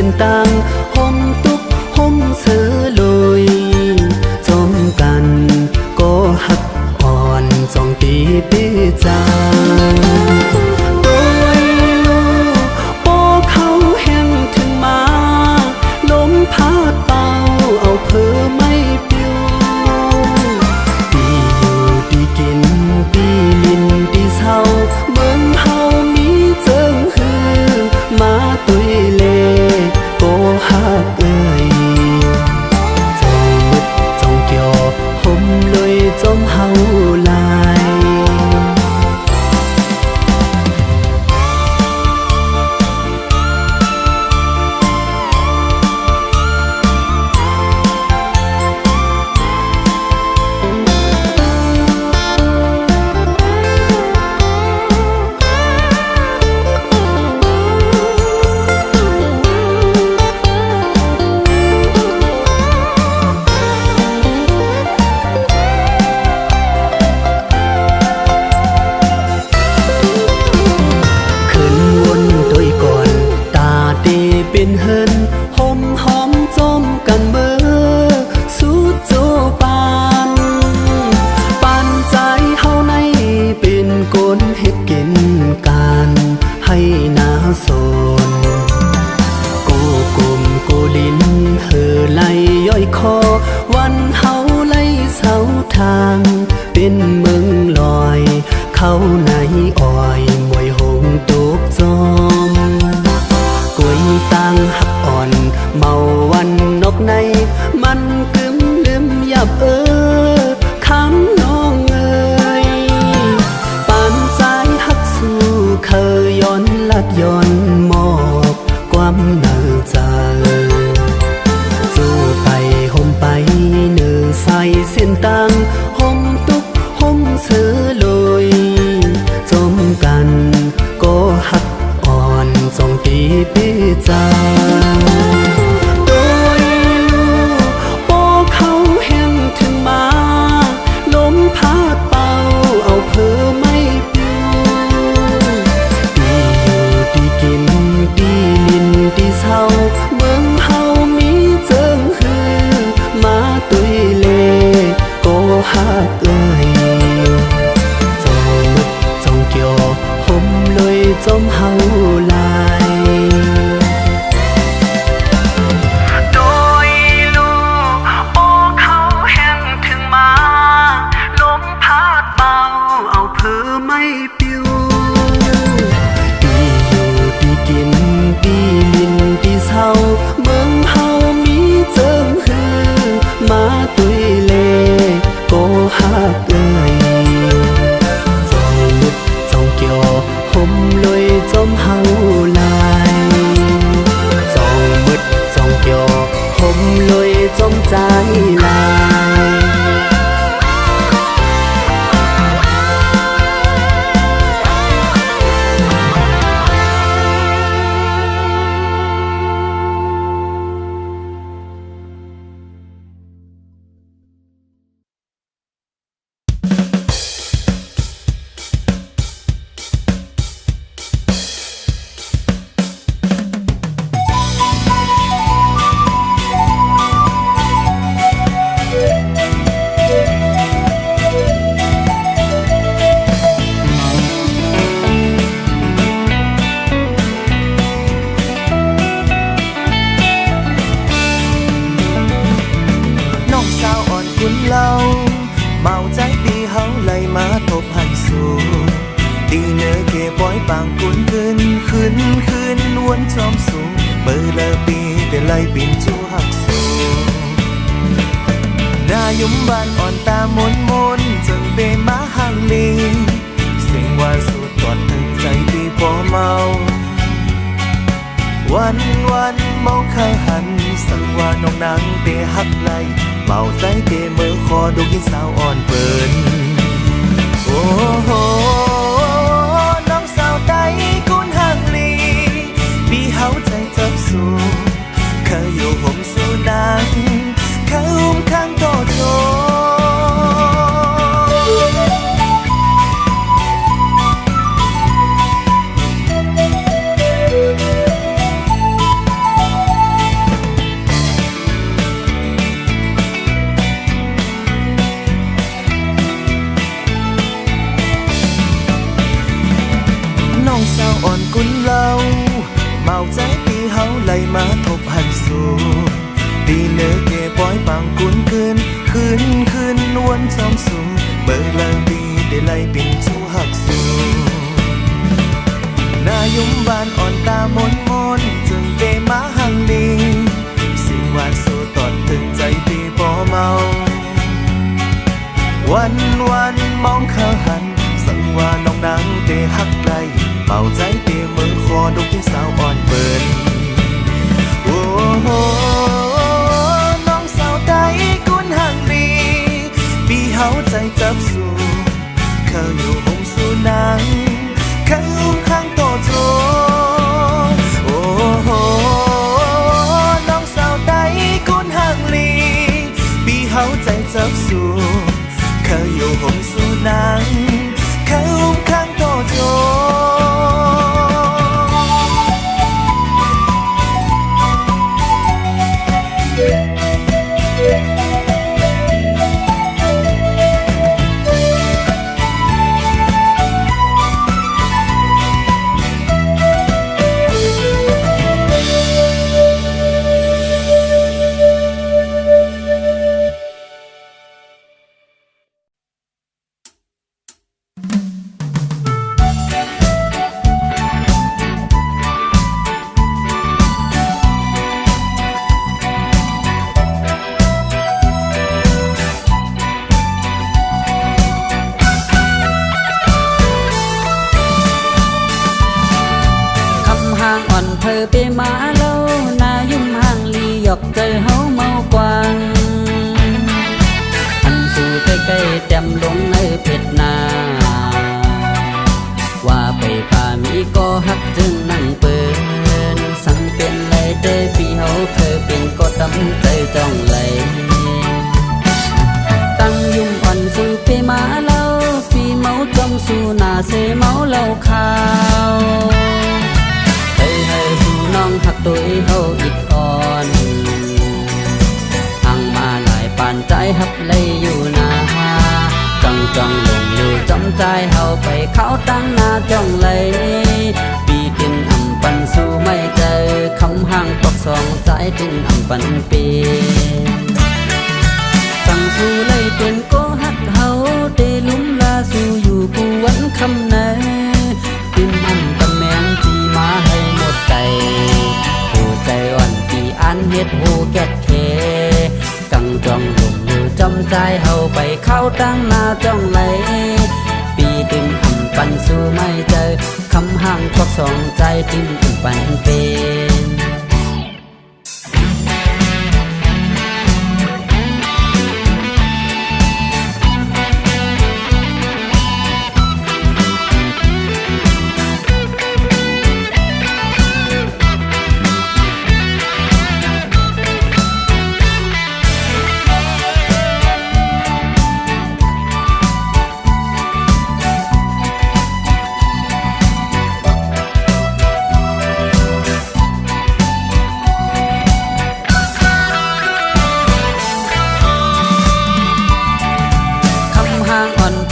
นตังห่มตุกห่มเสือลอยจมกันก็หักอ่อนจองตีปีจางโดยลูกโปเขาแห้งถึงมาลมพัดเป่าเอาเพื่อไม่ปิวปีอยู่ปีกินปีลินปีเศร้าเมืองเฮามีเจิงฮือมาตุยเลก็หักเอ่ยจองมึดจองเกี่ยวห่มเลยจมเฮาลายเป็นเฮินห่มหอมจมกันเบอสุดโจปานใจเฮาในเป็นกลเฮ็ดกินการให้นาโซนโกกลมโกดินเฮอไหลย่อยคอวันเฮาไหลเสาทางเป็นเมืองลอยเข้าในอ้อยมวยหงตุกจอมกวยตังหักอ่อนเมาวันนกในมันกึมลืมยับคำน้องเอ่ยปานใจหักสู่เคยย้อนลัดย้อนมอบความเนื้อใจจู่ไปห่มไปเนื้อใส่เส้นตังห่มตุกห่มเสือลอยจมกันก็หักอ่อนจองตีปีจางโดยลูกโปเขาแห้งถึงมาลมพัดเป่าเอาเพื่อไม่ปิวปีอยู่ปีกินปีลินปีเศร้าเมืองเฮามีเจิงฮือมาตุยเลก็หักเอ่ยจองมึดจองเกี่ยวห่มเลยจมเฮาลายโดยลูกโปเขาแห้งถึงมาลมพัดเป่าเอาเพื่อไม่ปิวปีอยู่ปีกินปีลินปีเศร้าเมืองเฮามีเจิงฮือมาตุยเลก็หักเอ่ยจองมึดจองเกี่ยวห่มลอยจมเฮาลายจองมึดจองเกี่ยวห่มลอยจมใจลายเมาใจปีเฮาไหลมาทบหันสู่ตีเนื้อเก็บไว้ปางกุนขึ้นวนจอมสูงเปิดละปีแต่ไหลปิ่นจูหักสู่นายุ่มบานอ่อนตามนจึงเบมาห่างลีเสียงว่าสุดกอดทั้งใจปีพอเมาวันเมาข้างหันสังว่าน้องนางเตะหักไหลเมาใจเตะมือคอดูกินสาวอ่อนเปินโอ้โหน้องสาวใดกุนห่างลีปีเฮาใจจับสู่เคยอยู่ห่มสู่นางเคยอุ้มข้างโตโจ ดีเนื้อเก็บปล่อยปังกุนคืนวนจอมสูงเบิกลางปีได้ไล่ปิ่นชูหักสูนายุ่มบานอ่อนตามนจึงเกมาหังดีสิ่งหวานสู่ตอดถึงใจปีบ่เมาวันมองเขาหันสังว่าน้องนางเตหักไรเป่าใจเตมือคอดุกที่สาวอ่อนเปินโอ้โหน้องสาวใดกุนหังดีปีเฮาใจจับสู่เขาอยู่ห่มสู่นางเขาอุ้มข้างโตโจโอ้โหน้องสาวใดกุนหังลีปีเฮาใจจับสู่เขาอยู่ห่มสู่นางเขาอุ้มข้างโตโจเธอไปมาเล่านายุ่มห่างลีหยอกใจเฮาเมากวางอันสู่ใกล้ๆเต็มลงในเพชรนาว่าไปป่ามีก็ฮักจึงนั่งเปินสั่งเป็นไรเด้ปีเฮาเคยเป็นก็ตำใจจ้องไหลตั้งยุ่มอ่อนสู่ไปมาเล่าปีเมาจมสู่หน้าเสเมาเล่าข่าวน้องหักตัวเฮาอิดอ่อนห่างมาหลายปานใจหักเลยอยู่นาจ้องลงอยู่จำใจเฮาไปเข้าตั้งหน้าจ้องเลยปีกินอำปันสู้ไม่เจอคำห่างตกสองใจดินอำปันปีตั้งสู้เลยเป็นก็หักเฮาเดลุ่มลาสู้อยู่กูวันคำไหนดินอำตะแมงจีมาให้หมดใจหูใจอ่อนปีอันเฮ็ดหูแก่เคกังจ้องลงอยู่จำใจเฮาไปเข้าตั้งหน้าจ้องไหลปีดึงอำปันสู้ไม่เจอคำห่างควักสองใจดิ้นปันเป็น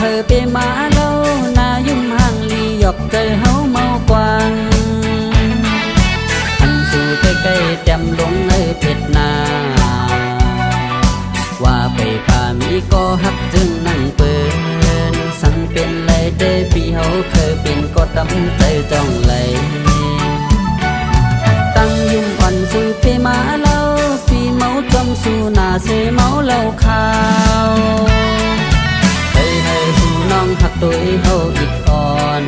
เธอไปมาเล่านายุ่มห่างลีหยอกใจเฮาเมากวางอันสู่ใกล้ๆเต็มลงในเพชรนาว่าไปป่ามีก็ฮักจึงนั่งเปินสั่งเป็นไรเด้ปีเฮาเคยเป็นก็ตำใจจ้องไหลตั้งยุ่มอ่อนสู่ไปมาเล่าปีเมาจมสู่หน้าเสเมาเล่าข่าวน้องหักตัวเฮาอิดอ่อน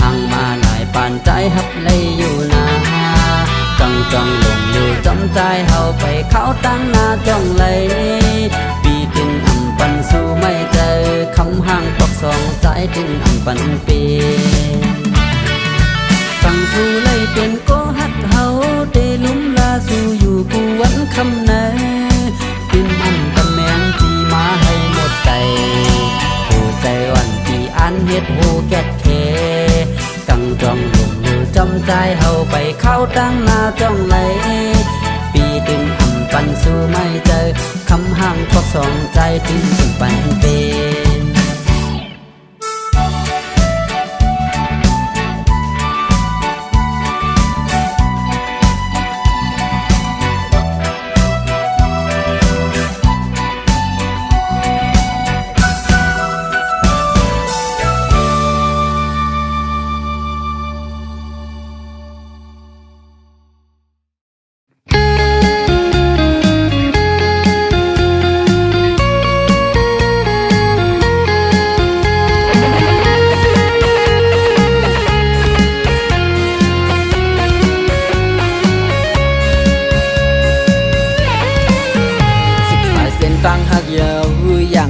ห่างมาหลายปานใจหักเลยอยู่นาจ้องลงอยู่จำใจเฮาไปเข้าตั้งหน้าจ้องไหลปีกินอำปันสู้ไม่เจอคำห่างตกสองใจดินอำปันปีตั้งสู้เลยเป็นก็หักเฮาเดลุ่มลาสู้อยู่กูวันคำไหนดินอำตะแมงจีมาให้หมดใจหูใจอ่อนปีอันเฮ็ดหูแก่เคกังจ้องลงอยู่จำใจเฮาไปเข้าตั้งหน้าจ้องไหลปีดึงอำปันสู้ไม่เจอคำห่างควักสองใจดึงปันเป็น โ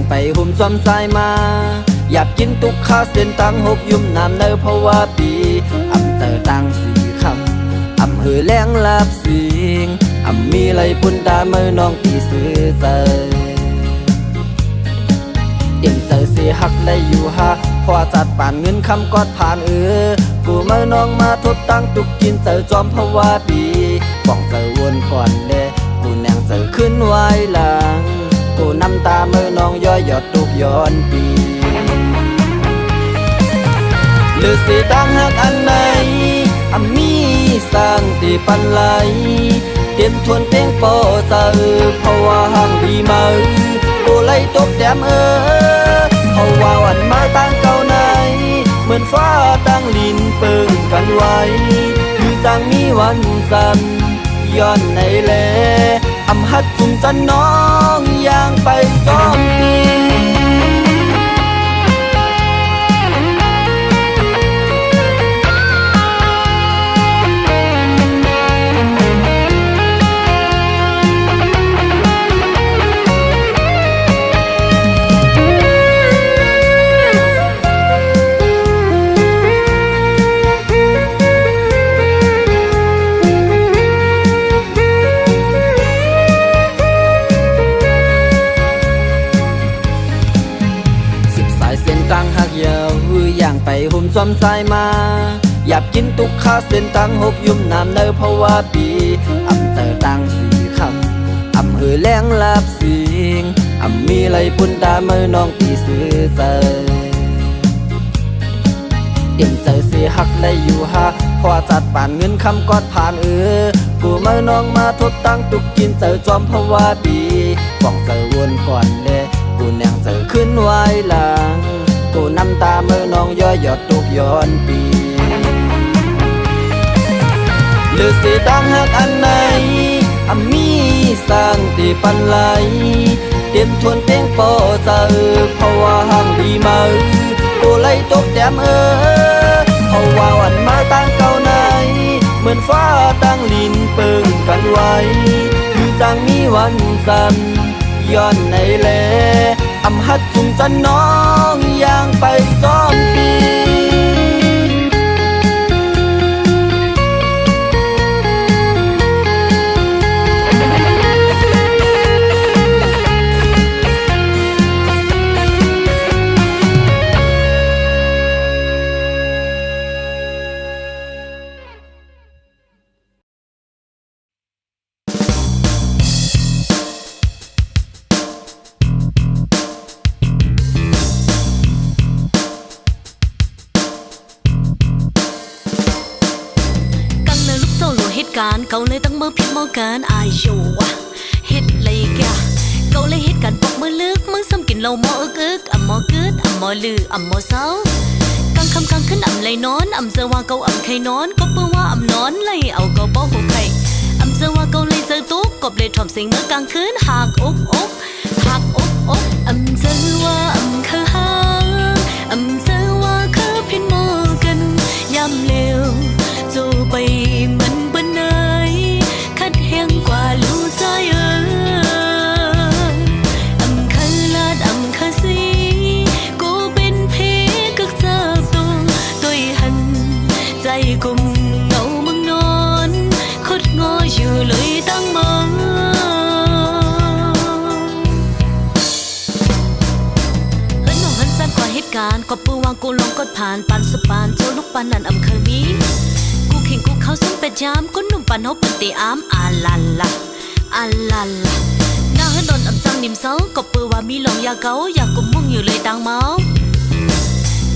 ไปหุ่มซ้อมสายมาอยากกินตุกข้าเส้นตังหกยุ่มน้ำเนอเพราะว่าปีอำเตอตังสีคำอำหือแรงลาบสิงอำมีไหลปุ่นตาเมื่อน้องตีซื้อเตอเต็มใจเสียหักได้อยู่ฮะพอจัดป่านเงินคำกอดผ่านกูเมื่อน้องมาทบตั้งตุกกินเจอจอมเพราะว่าปีป้องเจอวนก่อนเด้กูแนงเจอขึ้นไว้หลังกูน้ำตาเมื่อน้องย้อยหยดตุกย้อนปีหรือสิตั้งหักอันไหนมีสร้างตีปันไหลเตรียมทวนเพลงโปเจอเพราะว่าห่างดีมากูไล่ตกแต้มเพราะว่าวันมาตั้งเก่าไหนเหมือนฟ้าตั้งลินเปิงกันไว้คือจังมีวันซ้ำย้อนในแลอำหัดจุ่มจันน้องย่างไปจอมปีตั้งหักยาวอย่างไปหุ่มซ้อมสายมาอยากกินตุกข้าเส้นตังหกยุ่มน้ำเนอเพราะว่าปีอำเตอตังสีคำอำหือแรงลาบสิงอำมีไหลปุ่นตาเมื่อน้องตีซื้อเตอเต็มใจเสียหักได้อยู่ฮะพอจัดป่านเงินคำกอดผ่านกูเมื่อน้องมาทบตั้งตุกกินเจอจอมเพราะว่าปีป้องเจอวนก่อนเด้กูแนงเจอขึ้นไว้หลังกูน้ำตาเมื่อน้องย้อยหยดตุกย้อนปีหรือสิตั้งหักอันไหนมีสร้างตีปันไหลเตรียมทวนเพลงโปเจอเพราะว่าห่างดีมากูไล่ตกแต้มเพราะว่าวันมาตั้งเก่าไหนเหมือนฟ้าตั้งลินเปิงกันไว้คือจังมีวันซ้ำย้อนในแลอำหัดจุ่มจันน้องย่างไปจอมปีเก่าเลยตั้งมือพิดมอการอายโยวะเฮ็ดเลยแกเก่าเลยเฮ็ดกันปอกมือลึกมึงซ้ำกินเหล้าหมออึกอ่ำหมอกึดอ่ำหมอลืออ่ำหมอเศร้ากลางคำกลางขึ้นอ่ำเลยนอนอ่ำเจอว่าเก่าอ่ำใครนอนก็เปื้อว่าอ่ำนอนเลยเอาเก่าป้อหัวไข่อ่ำเจอว่าเก่าเลยเจอตุ๊กกบเลยถ่อมเสียงเมื่อกลางคืนหากอกหากอกอ่ำเจอว่าอ่ำคือหางอ่ำเจอว่าคือพินมอกันยำเร็วจูไปมันกว่ารู้ใจอำคันลาดอำคันสีกูเป็นผีกักจับตัวหันใจกุมเงามึงนอนคดงออยู่เลยตั้งมองน้องหันจันกว่าเหตุการณ์ก็ปืนวางกูลงกดผ่านปันสปานโจลูกปันนั่นอำเคยมีเข่งกูเขาส่งเป็ดยามก้นหนุ่มปันเขาเป็นตีอามอาลาลาหน้าให้โดนอำจังนิ่มเศร้าก็ปือว่ามีหลงยาเกาอยากกุมมุ่งอยู่เลยตังเมา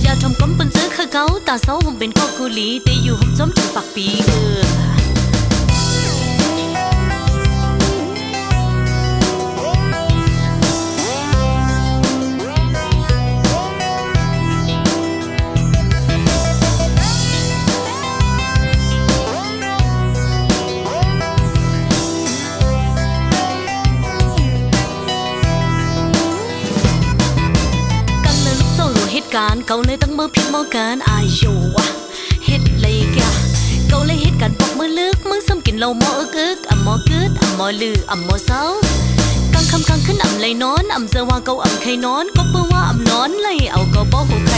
อย่าทำก้มเป็นซื้อคือเกาตาเศร้าผมเป็นข้อกุลีแต่อยู่ผมจมถึงปากปีการเก่าเลยตั้งมือพิดมอการอายโยวะเฮ็ดเลยแกเก่าเลยเฮ็ดกันปอกมือลึกมึงซ้ำกินเหล้าหมออึกอ่ำหมอกึดอ่ำหมอลืออ่ำหมอเศร้ากลางค คำกลางขึ้นอ่ำเลยนอนอ่ำเจอว่าเกาอ่ำใครนอนก็เพื่อว่าอ่ำนอนเลยเอาเกาบ่หูใคร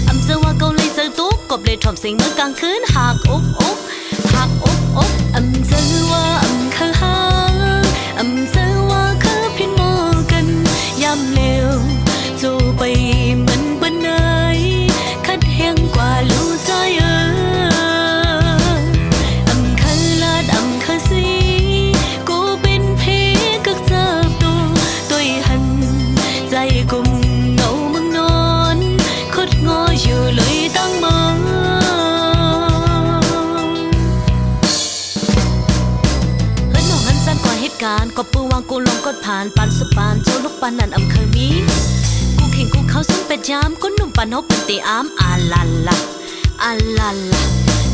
อ่ำเจอว่าเกาเลยเจอตุ๊กกบเลยถ่อมเสียงเมื่อกลางคืนหากอกหากอกอ่ำเจอว่าอ่ำคือหางอ่ำเจอว่าคือพินมอกันยามเลวจูไปเหมือนบันไดคัดแห้งกว่ารู้ใจอ่ำคันลาดอ่ำคันสีกูเป็นเพกักเจับตัวหันใจกุมเงามึงนอนคดงออยู่เลยตั้งมองเฮ้ยน้องหันจันกว่าเหตุการณ์ก็ปืนวางกูลองกดผ่านปันสุปานโจลูกปันนั่นอำเคยมีกูเข่งกูเข้าซึ่งเป็ดยามก็นุ่มปันเขาเป็นตีอามอาลาล่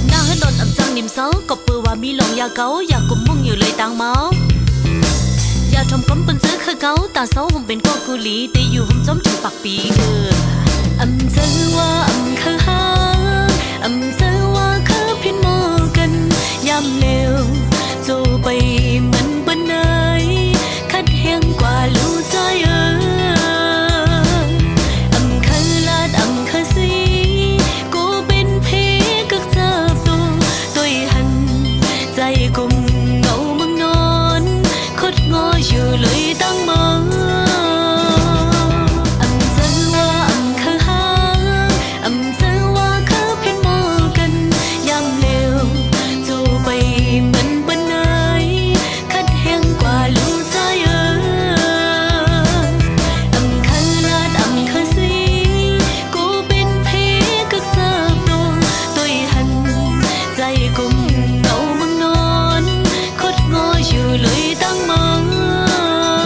หน้าให้โดนอำจังนิ่มเซาก็ปืนว่ามีลองยาเกาอยากกุมมึงอยู่เลยตังเมาอย่าทำก้มเป็นซื้อคือเกาตาเศร้าผมเป็นก็กุลีแต่อยู่ผมจมถึงปากปีอำเจอว่าอำคือหางอำเจอว่าคือพินมอกันยามเลวจูไปเหมือนบันไดคัดแห้งกว่ารู้ใจอำคันลาดอำคันสีกูเป็นเพกักจับตัวหันใจกุมเงามึงนอนคดงออยู่เลยตั้งมองอำเจอว่าอำคือหางอำเจอว่าคือพินมอกันยามเลวจูไปเหมือนบันไดคัดแห้งกว่ารู้ใจอำคันลาดอำคันสีกูเป็นเพกักจับตัวหันใจกุมเงามึงนอนคดงออยู่เลยตั้งมอง ห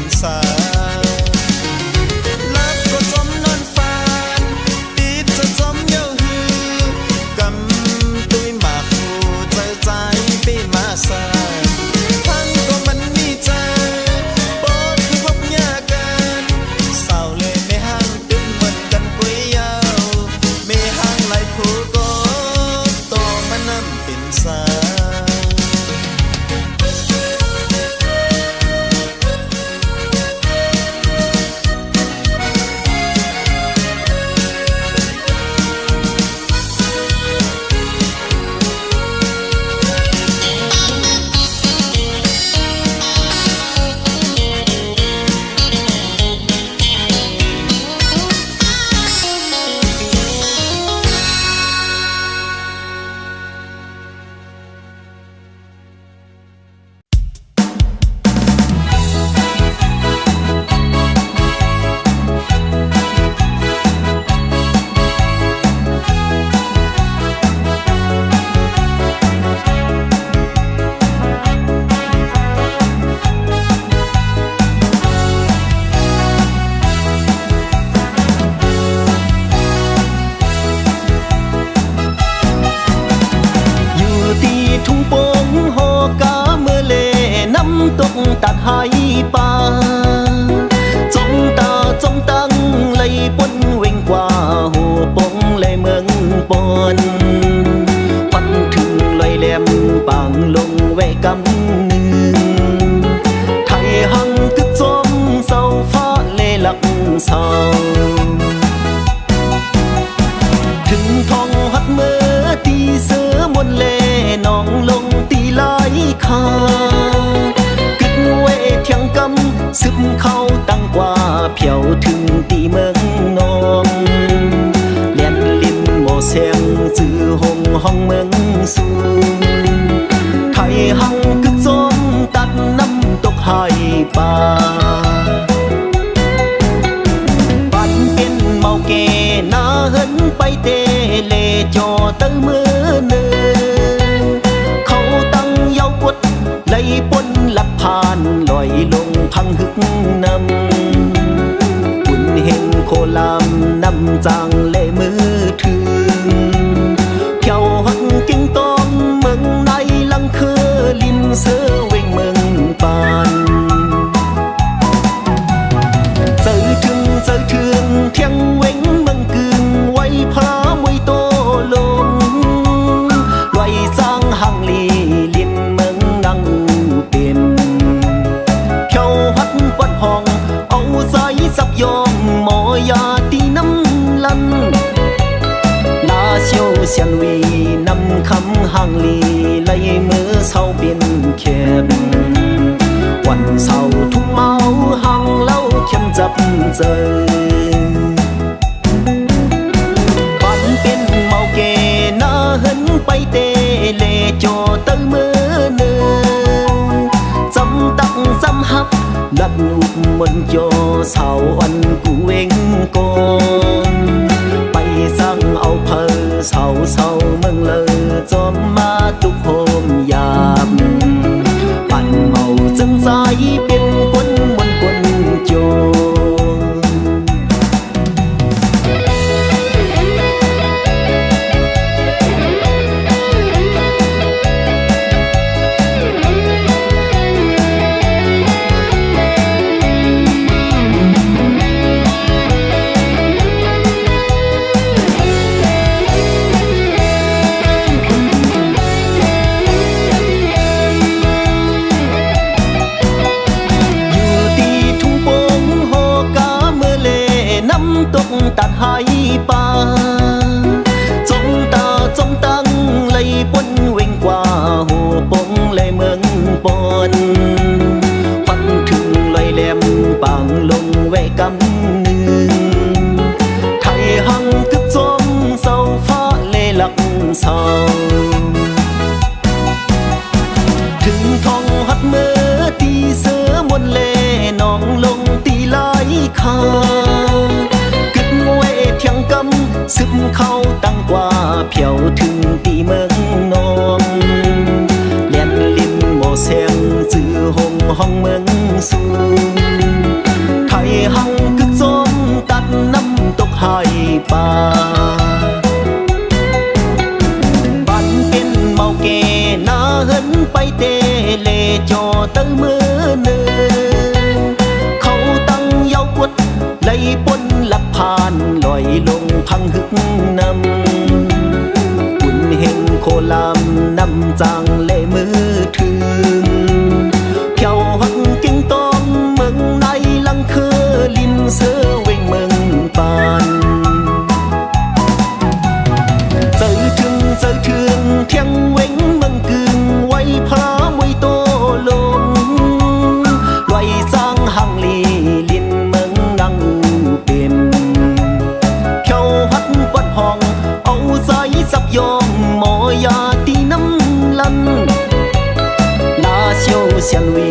เป็นสาลับก็จมนอนฝันติดจะจมเย้าหือกำตุยหมากหูใจใจไปมาสาทั้งก็มันมีใจปอดคือพบยากันเศร้าเลยไม่ห่างตึงเหมือนกันกุยยาวไม่ห่างไหลผู้ก็โตมันน้ำเป็นสาตกตัดหายป่าจงตาจงตั้งเลยปนเวงกว่าหูปงเลยเมืองปนปันถึงลอยแหลมปางลงแวกำหนึ่งไทยหังกึกจมเศร้าฟ้าเลหลักเศร้าถึงทองหัดเมื่อตีเสือมนเลน้องลงตีลายขาเทียงกำซึมเข้าตั้งกว่าเพียวถึงตีเมืองนองเลียนลิมโมเสียงจื้อหงห้องเมืองสูงไทยหังกึกจมตัดน้ำตกหายป่าปันเป็นเมาเกน่าเหินไปเตเลจอเตอเมื่อเนือเขาตั้งเยาวกดไล่ปนหลักผ่านลอยลงพังหึกนำบุญเฮงโคลามนำจางเล่มือถึงเที่ยวหักกิ่งตอมเมืองในลังคือลิมเสือเวงเมืองปานเจอถึงเที่ยงเวงเมืองกึ่งไว้พระมวยโตลงลอยจางห่างลีลินเมืองนังเป็นเที่ยวหัดปัดห้องเอาใจสับยอมหมอยาตีน้ำลันลาเชียวเสียนวีนำคำห่างลีไล่มือเศร้าเป็นเข็มวันเศร้าทุ่งเมาห่างเล่าเข้มจับเจอปันเป็นเมาเกน่าเหินไปเตเลจอเตอเมื่อเนือจำตักจำหักลัดอุบมันโยสาวอันกูเวงกอนไปสร้างเอาเพอเศร้าเมืองเลยจอมมาตุกโฮมยามปั่นเมาจังใจเป็นคนมันคนโจตกตัดหายป่าจงตาจงตั้งเลยปนเวงกว่าหูปงเลยเมืองปนฟันถึงลอยแหลมปางลงแวกำหนึ่งไทยหังกึกจมเศร้าฟ้าเลหลักเศร้าถึงทองหัดเมื่อตีเสือมนเลน้องลงตีลายขาเทียงกำซึมเข้าตั้งกว่าเพียวถึงตีเมืองนองเลียนลิมโมเสียงจื้อหงห้องเมืองสูง หังกึกส้มตัดน้ำตกไห้ป่าบ้านเป็นเมาเกนาเหินไปเตเลจอตั้งมือหนึ่งเขาตั้งเยาวดไล่ปนลับผ่านลอยลงพังหึกนำคุณเห็นโคลามนำจางเล่มือถึงเพียวหักกิ่งตอมเมืองในลังคือลินเสือเวงเมืองปานเจอถึงเที่ยงเวงเมืองกึ่งไว้พระมวยโตลงลอยสร้างหังลีลินเมืองนังเป็นเพียวหัดปัดห้องเอาใจสับยอมหมอยาตีน้ำลันลาเชียวเสียนวี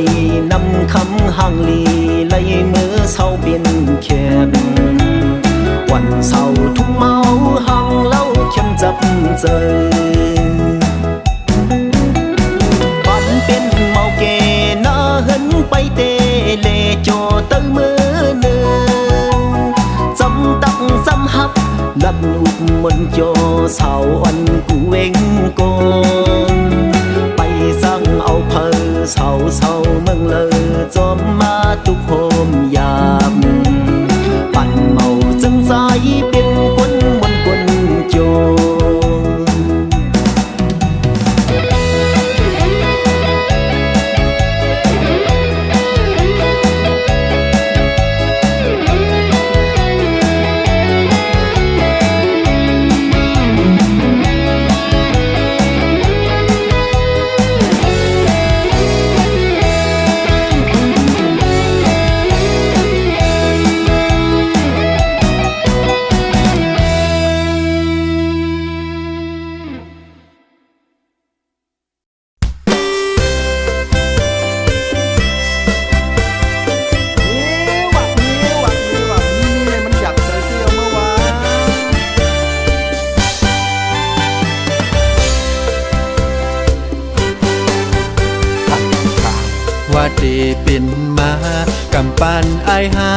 นำคำหังลีไล่มือเศร้าเป็นแขนวันเศร้าทุ่มเมาหังเล่าเข้มจับเจอปันเป็นเมาเกนาเหินไปเตเลจอเตอมือหนึ่งจำตักจำหักลับอุบมนจอสาวอันกูเวงกอนไปสั่งเอาเพอเศร้าเมืองเลยจอมมาทุกโฮมยามปั่นเมาจึงใจเป็นคนมนคนโจว่าเดเป็นมากำปั้นอายหา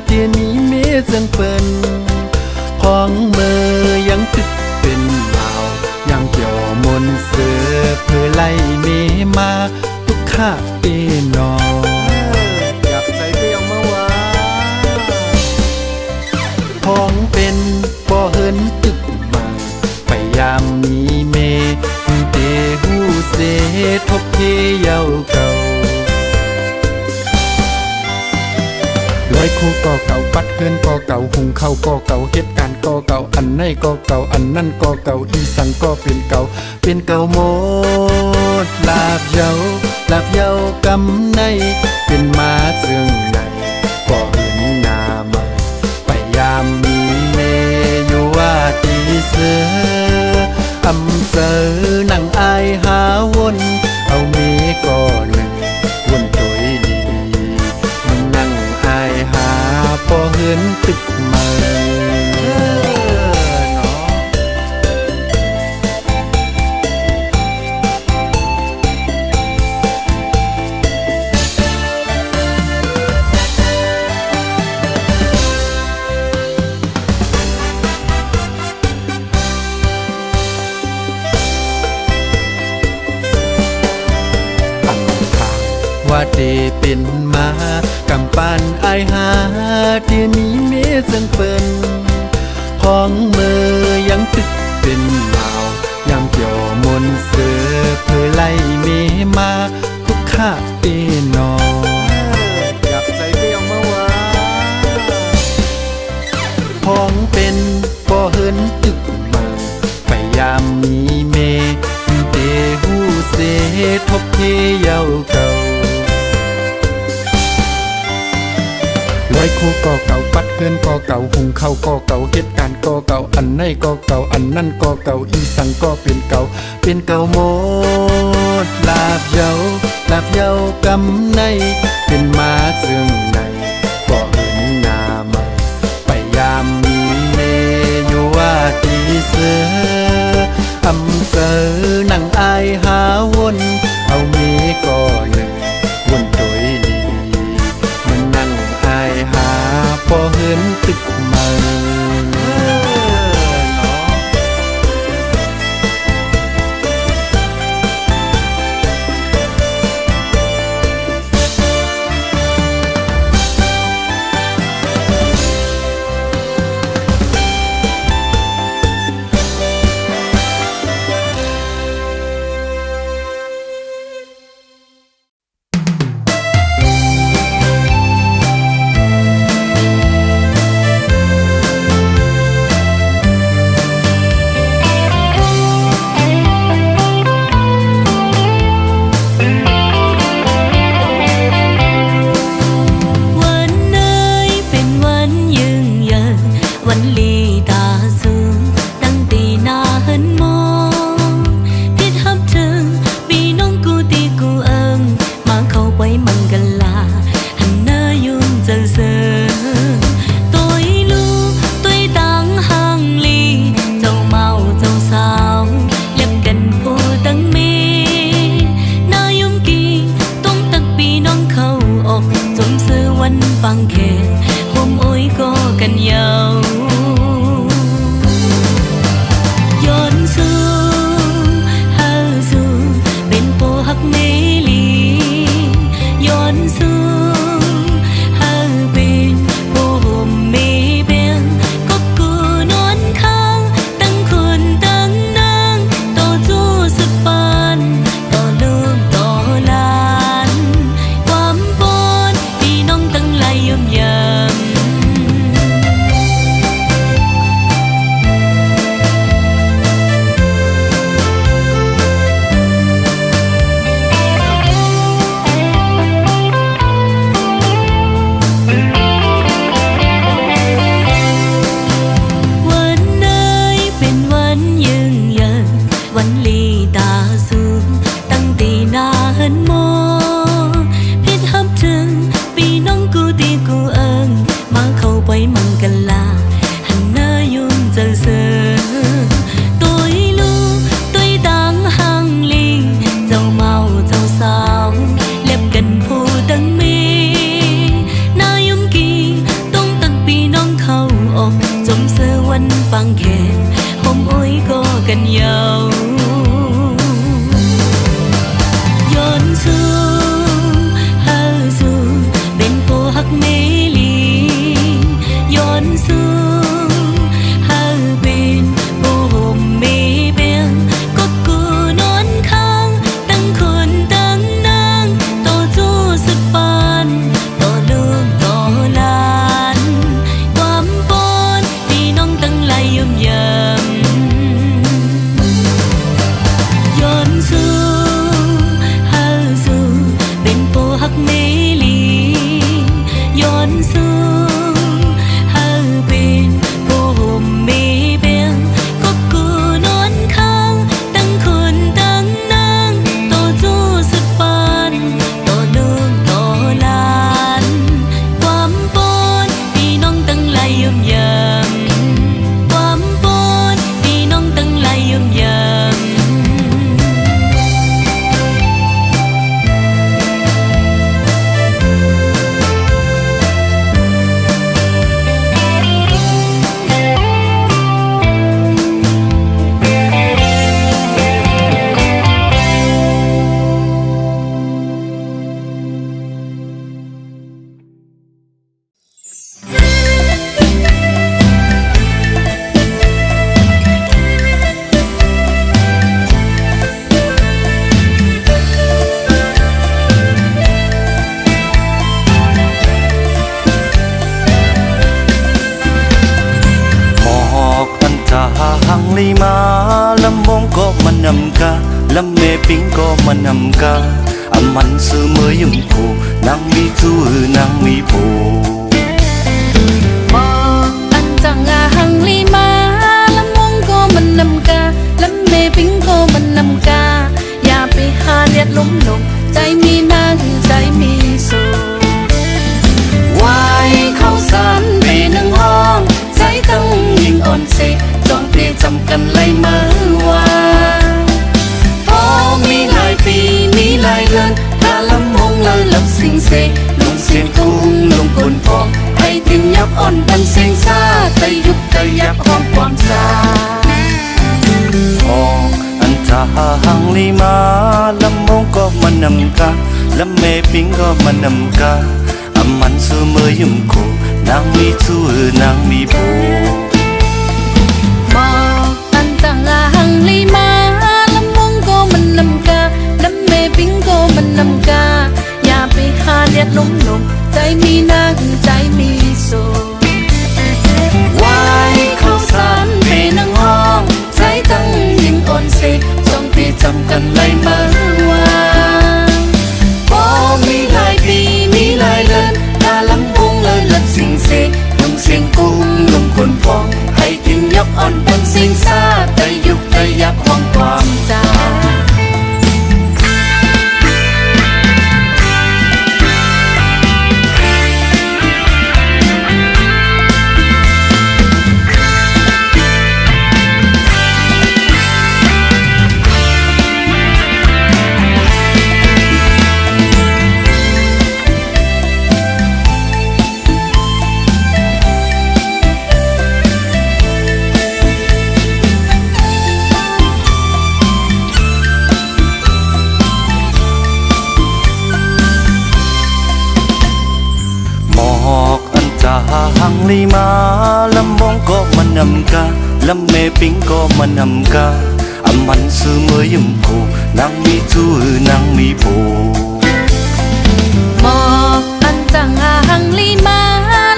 เทียนี้เมจังเปิ้นพ้องเมื่อยังตึกเป็นเมายังเกี่ยวมนเสือเพื่อไล่เมมาทุกข้าเอนออยากใส่เตี้ยวเมื่อวานพ้องเป็นบ่เหินตึกมาไปยามมีเมเตหูเสทบเทเยาเก่าลอยคู่ก็เก่าปัดเฮือนก็เก่าหุงข้าวก็เก่าเหตุการณ์ก็เก่าอันไหนก็เก่าอันนั่นก็เก่าอีสังก็เป็นเก่าหมดลาบเยากำในเป็นมาเสื่องในก็เห็นหน้าใหม่ไปยามมีเมอยู่ว่าตีเสืออำเสอนั่งอายหาวนเอาเมก็หนึ่งวนโดยดีมันนั่งอายหาพอเหินตึกมาว่าเดเป็นมากำปั้นอายหาเทียนี้เมจังเปิ้นพ้องเมื่อยังตึกเป็นเมายังเกี่ยวมนเสือเพื่อไล่เมมาทุกข้าเอนออยากใส่เตี้ยวเมื่อวานพ้องเป็นบ่เหินตึกมาไปยามมีเมเตหูเสทบเทเยาเก่าลอยคู่ก็เก่าปัดเฮือนก็เก่าหุงข้าวก็เก่าเหตุการณ์ก็เก่าอันไหนก็เก่าอันนั่นก็เก่าอีสังก็เป็นเก่าหมดลาบเยากำในเป็นมาเสื่องในก็เห็นหน้าใหม่ไปยามมีเมอยู่ว่าตีเสืออำเสอนั่งอายหาวนเอาเมก็หนึ่งวนโดยดีมันนั่งอายหา จมซื้อวันฟังแค่ห่มโอ้ยก็กันยาวย้อนสู่หาสู่เป็นโปหักเมลีย้อนสู่หาเป็นโปห่มเมเบียงก็กูนอนข้างตั้งคนตั้งนางต่อจู้สุดปานต่อลูกต่อหลานความปนพี่น้องตั้งหลายยำยำวันไหนเป็นวันยืนยันวันลีตาสูงตั้งตีหน้าหันมองพิดหับถึงปีน้องกูตีกูเอิงมาเข้าไปมังกันลาหันหน้ายุ่งเจอเสือตัวลูกตัวต่างห่างลิงเจ้าเมาเจ้าสาวเล็บกันผู้ตั้งมีหน้ายุ่งกีต้องตั้งปีน้องเข้าออกจมเสือวันฟังแค่ห่มโอ้ยก็กันยาวย้อนสู่หาสู่เป็นโปหักเมลีย้อนสู่หาเป็นโปห่มเมเบียงก็กูนอนข้างตั้งคนตั้งนางต่อจู้สุดปานต่อลูกต่อหลานความปนพี่น้องตั้งหลายยำยำย้อนสู่หาสู่เป็นโปหักเมลีย้อนสู่หาเป็นโปห่มเมเบียงก็กูนอนข้างตั้งคนตั้งนางต่อจู้สุดปานต่อลูกต่อหลานความปนพี่น้องตั้งหลายยำยำความปนพี่น้องตั้งหลายยำยำ หมอกอันจาหังลีมาลำมงก็มันนำกาลำเมปิงก็มันนำกาอันมันซื้อเมื่อยุ่งผูนางมีจูนางมีผู มองอันจังอาหังลีมาละมงก็มันนำกาละเมปิงก็มันนำกาอย่าไปหาเลียดล้มลงใจมีนางใจมีสุขไว้เข้าสารปีหนึ่งห้องใจตั้งยิ่งอ่อนเสจองเปรียจำกันไล่เมื่อวานพอมีหลายปีมีหลายเดือนถ้าละมงเลยหลับสิงเสลงเสียงกุ้งลงคนพองให้ถึงยับอ่อนดันเสียงซาแต่ยุบแต่ยับห้องความซา ออกอันจาหังลีมาลำมงก็มันนำกาลำเมปิงก็มันนำกาอันมันซื้อเมื่อยุ่งผูนางมีจูนางมีผู บอกอันจังอาหังลีมาละมงก็มันนำกาละเมปิงก็มันนำกาอย่าไปหาเลียดล้มลงใจมีนางใจมีสุขไว้เข้าสารเพนังห้องใจตั้งยิ่งอ่อนเสจองปีจำกันไล่เมื่อวานพอมีหลายปีมีหลายเดือนตาลำวงเลยหลับสิงเสลงเสียงกุ้งลงคนพองให้ถึงยับอ่อนเป็นเสียงซาแต่ยุบแต่ยับห้องความจา อ ลีมาลำมงก็มันนำกาลำเมปิงก็มันนำกาอำมันซื้อเมื่อยิ่มโพนางมีจูนางมีโพมออันจังอาหังลีมา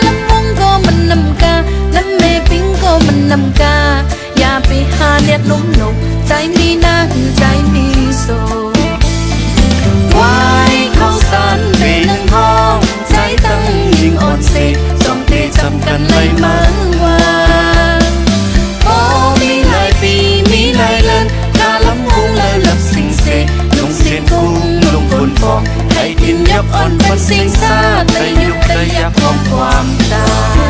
ลำมงก็มันนำกาลำเมปิงก็มันนำกาอย่าไปหาเลียดลุ่มหนกใจมีหน้าคือใจมีโซไว้เขาสันปีหนึ่งห้องใจตั้งยิงอ่อนสิสองตีจำกันเลยเมื่อวานโอ้มีหลายปีมีหลายเลินกาลำวงเลยลับสิงเสลงเสียนกุ้งลงบนฟองให้ดินยับอ่อนบนเสียงซาแต่ยุกแต่ยับของความตาย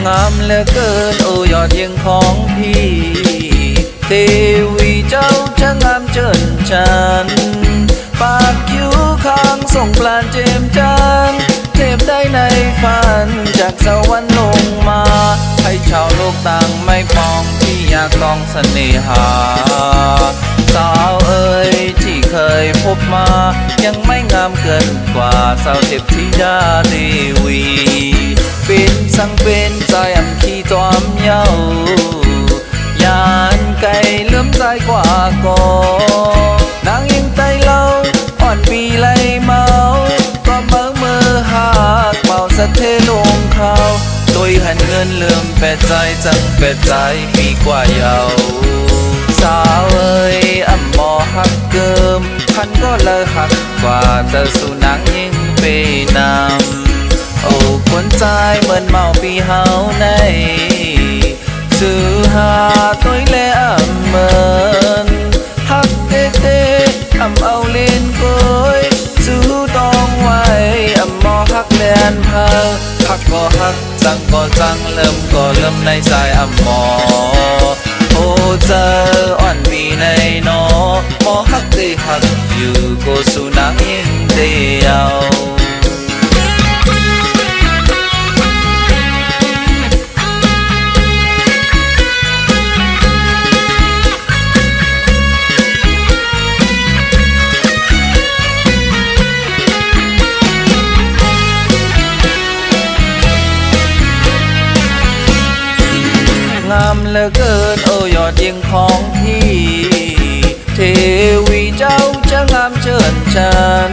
งามเหลือเกินโอ้ยอดเยี่ยงของพี่เทวีเจ้าช่างงามเจินจันปากคิ้วข้างส่งปลานเจมจันเทพได้ในฝันจากสวรรค์ลงมาให้ชาวโลกต่างไม่ปองที่อยากต้องเสน่หาสาวเอ๋ยที่เคยพบมายังไม่งามเกินกว่าสาวเทพธิดาเทวีเป็นสังเป็นใจอำขี้จอมเย้ายานไก่เลื่อมใจกว่าก่อนางยิงไตเล่าอ่อนปีไหลเมาก็เมื่อมือหากเป่าสะเทลงเขาตัวหันเงินเลื่อมแปดใจจังแปดใจปีกว่าเยาสาวเอ้ยอ่ำมอหักเกิมพันก็เลยหักกว่าแต่สุนังยิงเปนำโอ้คนใจเหมือนเมาปีเฮาในซื้อหาตัวเล่อำเมินฮักเต้เต้อำเอาเล่นก้อยซื้อต้องไว้อำมอฮักแลนเพอฮักก็ฮักจังก็จังเริ่มก็เริ่มในใจอำมอโอ้เจออ่อนปีในนอมอฮักเต้ฮักอยู่ก็สุนังยิงเดียวงามเหลือเกินโอ้ยอดเยี่ยงของพี่เทวีเจ้าจะงามเจินจัน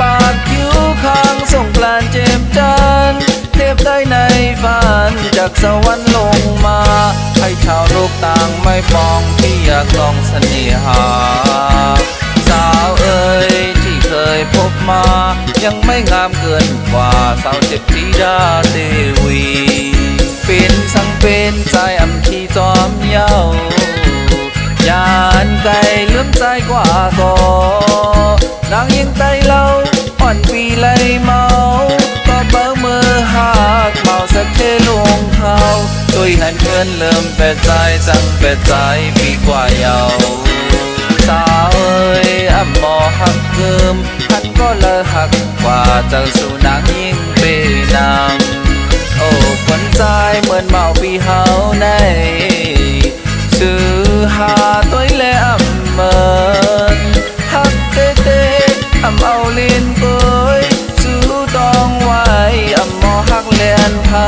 ปากคิ้วข้างส่งปลานเจมจันเทพได้ในฝันจากสวรรค์ลงมาให้ชาวโลกต่างไม่ปองที่อยากลองเสน่หาสาวเอ๋ยที่เคยพบมายังไม่งามเกินกว่าสาวเทพธิดาเทวีเป็นสังเป็นใจอำที่จอมเย้ายานไก่เลื่อมใจกว่าก่อนางยิงไตเล่าอ่อนปีไหลเมาก็เบอมือหักเมาสักเทลงเขาตัวหันเงินเริ่มแปดใจจังแปดใจปีกว่าเยาสาวเอ้ยอ่ำมอหักเกิมพันก็เลยหักกว่าเจ้าสุนางยิงเปนำโอ้คนใจเหมือนเมาปีเฮาในซื้อหาตัวเล่อำเมินฮักเต้เต้อำเอาเล่นเบยซื้อต้องไว้อำมอฮักเล่นเพอ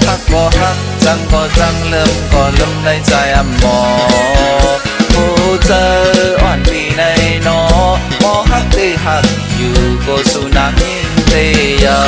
ฮักก็ฮักจังก็จังเริ่มก็เริ่มในใจอำมอผู้เจออ่อนปีในนอมอฮักเต้ฮักอยู่ก็สุนังยิงเตยา